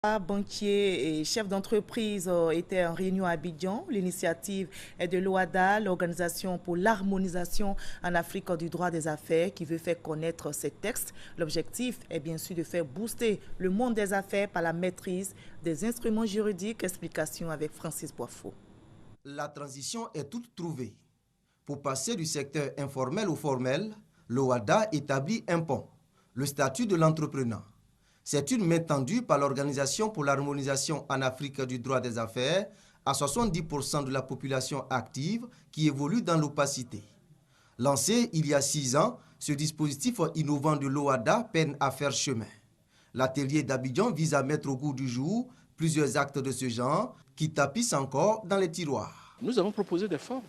Banquiers et chefs d'entreprise étaient en réunion à Abidjan. L'initiative est de l'OHADA, l'Organisation pour l'harmonisation en Afrique du droit des affaires, qui veut faire connaître ces textes. L'objectif est bien sûr de faire booster le monde des affaires par la maîtrise des instruments juridiques. Explication avec Francis Boifo. La transition est toute trouvée. Pour passer du secteur informel au formel, l'OHADA établit un pont, le statut de l'entrepreneur. C'est une main tendue par l'Organisation pour l'harmonisation en Afrique du droit des affaires à 70% de la population active qui évolue dans l'opacité. Lancé il y a 6 ans, ce dispositif innovant de l'OHADA peine à faire chemin. L'atelier d'Abidjan vise à mettre au goût du jour plusieurs actes de ce genre qui tapissent encore dans les tiroirs. Nous avons proposé des formes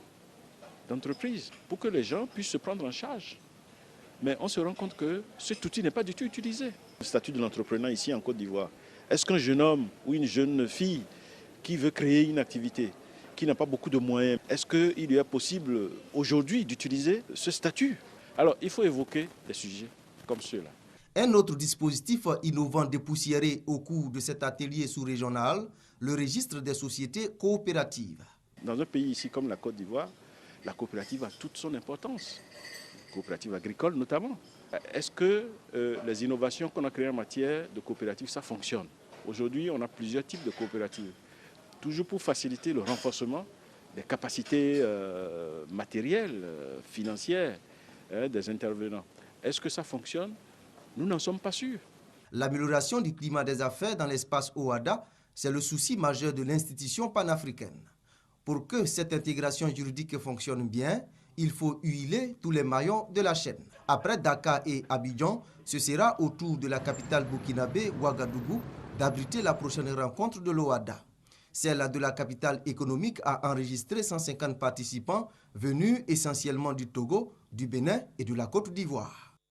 d'entreprise pour que les gens puissent se prendre en charge. Mais on se rend compte que cet outil n'est pas du tout utilisé. Le statut de l'entrepreneur ici en Côte d'Ivoire, est-ce qu'un jeune homme ou une jeune fille qui veut créer une activité, qui n'a pas beaucoup de moyens, est-ce qu'il lui est possible aujourd'hui d'utiliser ce statut? Alors il faut évoquer des sujets comme ceux-là. Un autre dispositif innovant dépoussiéré au cours de cet atelier sous-régional, le registre des sociétés coopératives. Dans un pays ici comme la Côte d'Ivoire, la coopérative a toute son importance. Coopérative agricole notamment. Est-ce que les innovations qu'on a créées en matière de coopérative, ça fonctionne? Aujourd'hui, on a plusieurs types de coopératives. Toujours pour faciliter le renforcement des capacités matérielles, financières des intervenants. Est-ce que ça fonctionne? Nous n'en sommes pas sûrs. L'amélioration du climat des affaires dans l'espace OHADA, c'est le souci majeur de l'institution panafricaine. Pour que cette intégration juridique fonctionne bien, il faut huiler tous les maillons de la chaîne. Après Dakar et Abidjan, ce sera au tour de la capitale burkinabé, Ouagadougou, d'abriter la prochaine rencontre de l'OHADA. Celle de la capitale économique a enregistré 150 participants venus essentiellement du Togo, du Bénin et de la Côte d'Ivoire.